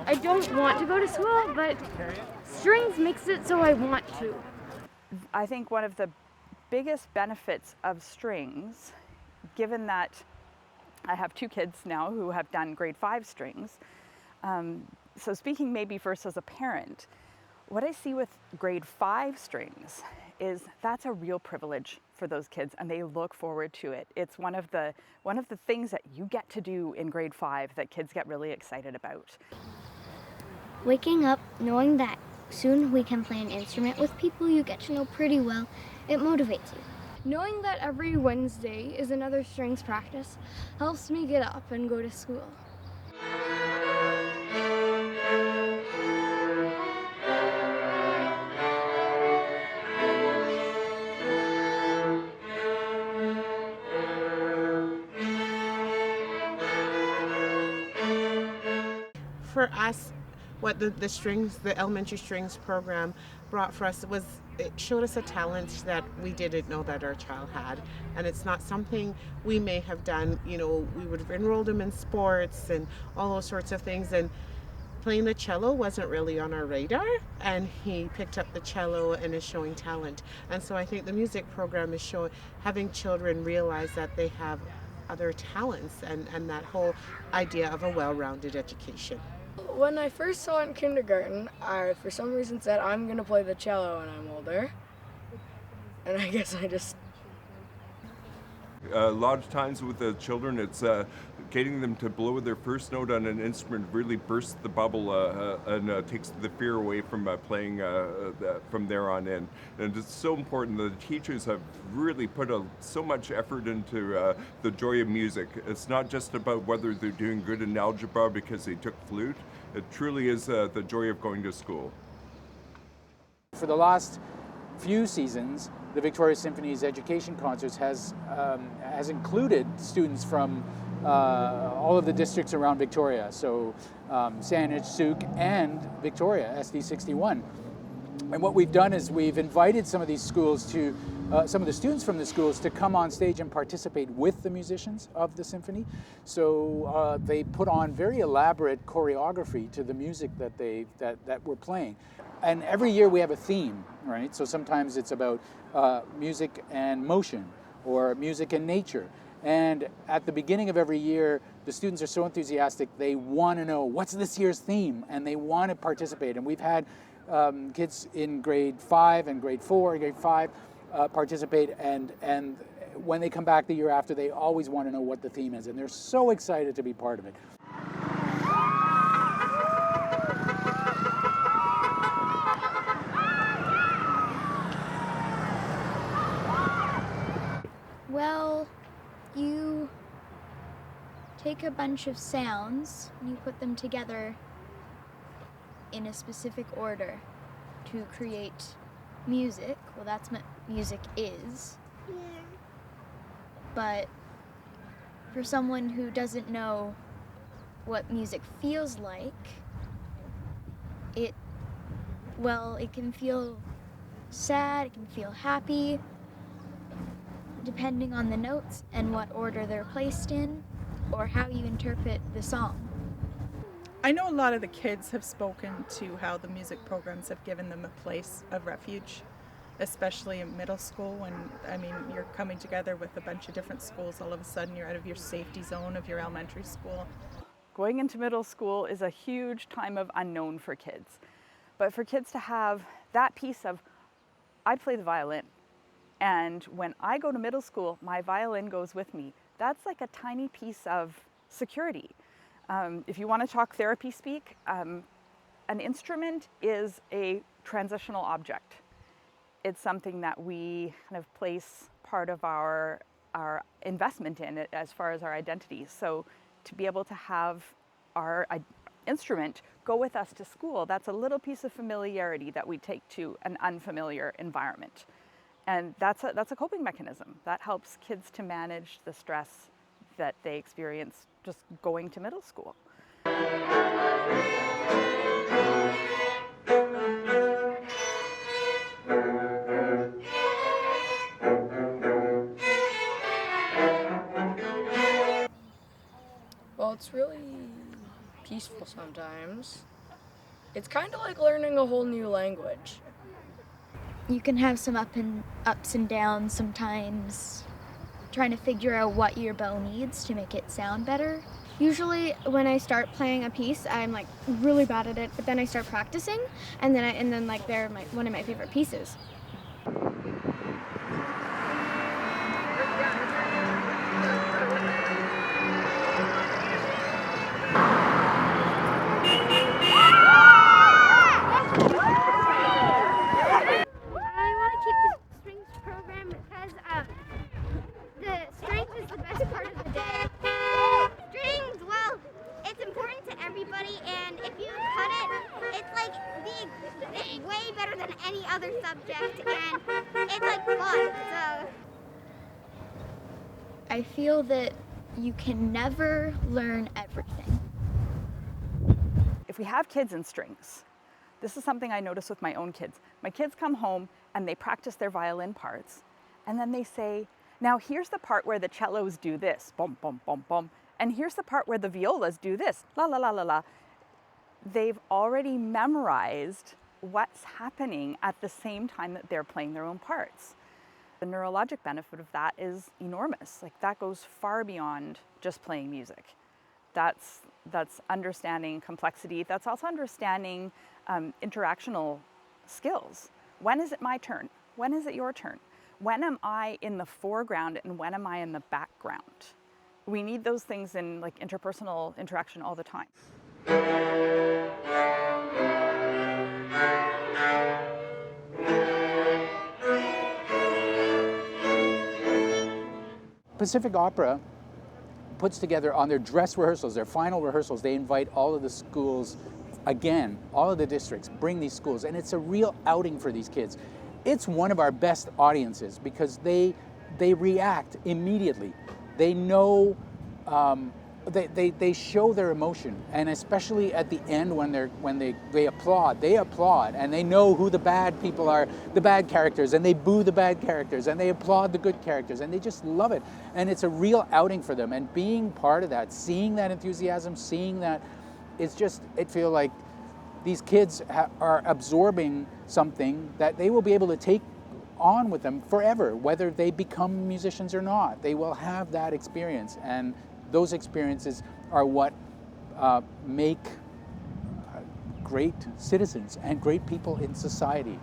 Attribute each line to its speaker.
Speaker 1: I don't want to go to school, but strings makes it so I want to.
Speaker 2: I think one of the biggest benefits of strings, given that I have 2 kids now who have done grade 5 strings, so speaking maybe first as a parent, what I see with grade 5 strings is that's a real privilege for those kids, and they look forward to it. It's one of the things that you get to do in grade 5 that kids get really excited about.
Speaker 3: Waking up knowing that soon we can play an instrument with people you get to know pretty well, it motivates you.
Speaker 1: Knowing that every Wednesday is another strings practice helps me get up and go to school.
Speaker 4: For us, what the elementary strings program brought for us was, it showed us a talent that we didn't know that our child had. And it's not something we may have done, we would have enrolled him in sports and all those sorts of things. And playing the cello wasn't really on our radar, and he picked up the cello and is showing talent. And so I think the music program is having children realize that they have other talents, and that whole idea of a well-rounded education.
Speaker 5: When I first saw it in kindergarten, I for some reason said I'm going to play the cello when I'm older. And I guess I just...
Speaker 6: A lot of times with the children, it's getting them to blow their first note on an instrument really bursts the bubble and takes the fear away from playing from there on in. And it's so important that the teachers have really put so much effort into the joy of music. It's not just about whether they're doing good in algebra because they took flute. It truly is the joy of going to school.
Speaker 7: For the last few seasons, the Victoria Symphony's education concerts has included students from all of the districts around Victoria, so Saanich, Souk, and Victoria, SD61. And what we've done is we've invited some of these schools to, some of the students from the schools to come on stage and participate with the musicians of the symphony. So they put on very elaborate choreography to the music that we're playing. And every year we have a theme, right? So sometimes it's about music and motion, or music and nature. And at the beginning of every year, the students are so enthusiastic, they want to know what's this year's theme, and they want to participate. And we've had kids in grade 5 and grade 4 and grade 5 participate, and when they come back the year after, they always want to know what the theme is, and they're so excited to be part of it.
Speaker 3: Well, you take a bunch of sounds and you put them together in a specific order to create music. Well, that's what music is. Yeah. But for someone who doesn't know what music feels like, it can feel sad, it can feel happy, depending on the notes and what order they're placed in, or how you interpret the song.
Speaker 8: I know a lot of the kids have spoken to how the music programs have given them a place of refuge, especially in middle school when, you're coming together with a bunch of different schools. All of a sudden you're out of your safety zone of your elementary school.
Speaker 2: Going into middle school is a huge time of unknown for kids. But for kids to have that piece of, I play the violin, and when I go to middle school, my violin goes with me. That's like a tiny piece of security. If you want to talk therapy speak, an instrument is a transitional object. It's something that we kind of place part of our investment in it as far as our identity. So to be able to have our instrument go with us to school, that's a little piece of familiarity that we take to an unfamiliar environment. And that's a coping mechanism. That helps kids to manage the stress that they experience just going to middle school.
Speaker 5: Well, it's really peaceful sometimes. It's kind of like learning a whole new language.
Speaker 3: You can have some ups and downs sometimes, trying to figure out what your bow needs to make it sound better.
Speaker 1: Usually when I start playing a piece, I'm like really bad at it, but then I start practicing, and then like they're one of my favorite pieces. I want to keep the strings program because the strength is the best part of the day. Strings, well, it's important to everybody, and if you cut it, it's way better than any other subject, and it's like fun. So
Speaker 3: I feel that you can never learn everything.
Speaker 2: If we have kids in strings, this is something I notice with my own kids. My kids come home and they practice their violin parts, and then they say, now here's the part where the cellos do this, bum, bum, bum, bum, and here's the part where the violas do this, la, la, la, la, la. They've already memorized what's happening at the same time that they're playing their own parts. The neurologic benefit of that is enormous. Like, that goes far beyond just playing music. That's understanding complexity. That's also understanding interactional skills. When is it my turn? When is it your turn? When am I in the foreground and when am I in the background? We need those things in like interpersonal interaction all the time.
Speaker 7: Pacific Opera puts together on their dress rehearsals, their final rehearsals, they invite all of the schools, again, all of the districts, bring these schools, and it's a real outing for these kids. It's one of our best audiences because they react immediately. They know, they show their emotion, and especially at the end when they applaud, and they know who the bad people are, the bad characters, and they boo the bad characters, and they applaud the good characters, and they just love it. And it's a real outing for them, and being part of that, seeing that enthusiasm, seeing that, it's just, it feels like these kids are absorbing something that they will be able to take on with them forever, whether they become musicians or not. They will have that experience, and those experiences are what make great citizens and great people in society.